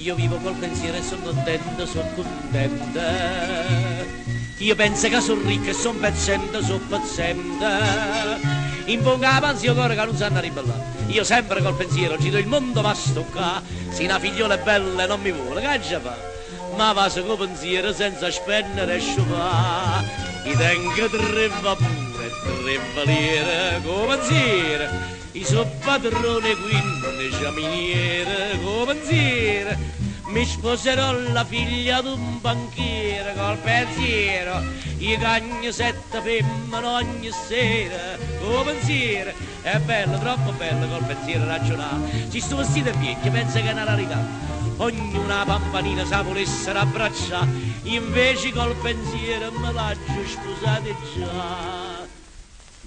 Io vivo col pensiero e sono contenta. Io penso che sono ricca e sono paziente. In bocca la panza io corro che non sanno ribellare. Io sempre col pensiero giro il mondo ma sto qua. Se una figliola è bella non mi vuole, che ce fa? Ma va su col pensiero senza spendere e sciupare. I tengo tre vapore, tre valiere, col pensiero. I suoi padrone 15 miniere, col pensiero. Mi sposerò la figlia d'un banchiere col pensiero. Io cagno 7 femmine ogni sera, col pensiero. È bello, troppo bello col pensiero ragionare. Si sto vestito è vecchio, pensa che è una rarità. Ognuna pampanina sa volesse abbracciare. Invece col pensiero me l'haggio sposate già.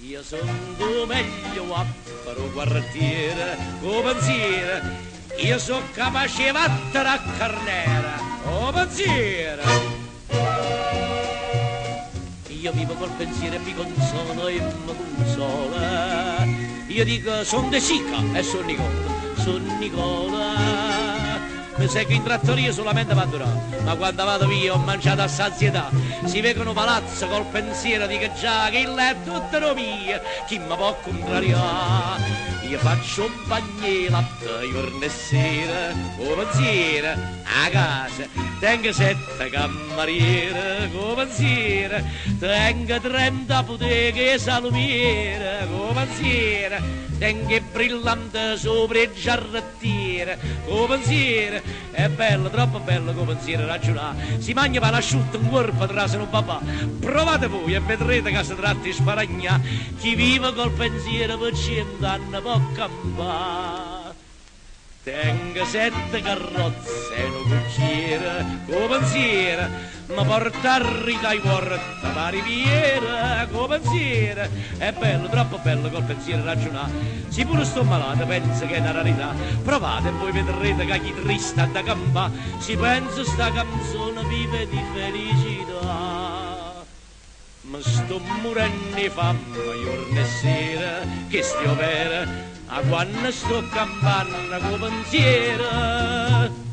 Io sono meglio apparo quartiere, col pensiero. Io sono capace di battere a carnera, oh pensiero! Io vivo col pensiero e mi consolo e mi consola. Io dico, son De Sica e son Nicola. Mi seguo in trattoria solamente per durare, ma quando vado via ho mangiato a sazietà. Si vedono palazzo col pensiero, dico già che il è tutto mio, chi mi può contrariare? Io faccio un bagno latte giorno e sera, come pensiero, a casa tengo 7 cameriere, come pensiero, tengo 30 botteghe e salumiere, come pensiero, tengo i brillanti sopra i giarrettiere, come pensiero, è bello, troppo bello come pensiero ragionare, si mangia per asciutto un corpo trase un papà, provate voi e vedrete che si tratta di sparagnà, chi vive col pensiero per 100 anni può campare. Tengo 7 carrozze e un cucchiere, come pensiero, ma porta a rica i porta la riviera, come pensiero, è bello, troppo bello col pensiero ragionare, se pure sto malato penso che è una rarità, provate e voi vedrete che chi trista da campà, si pensa sta canzone vive di felicità. Ma sto morendo di fame giorno e sera, che stia vera, a quando sto campando con pensiero.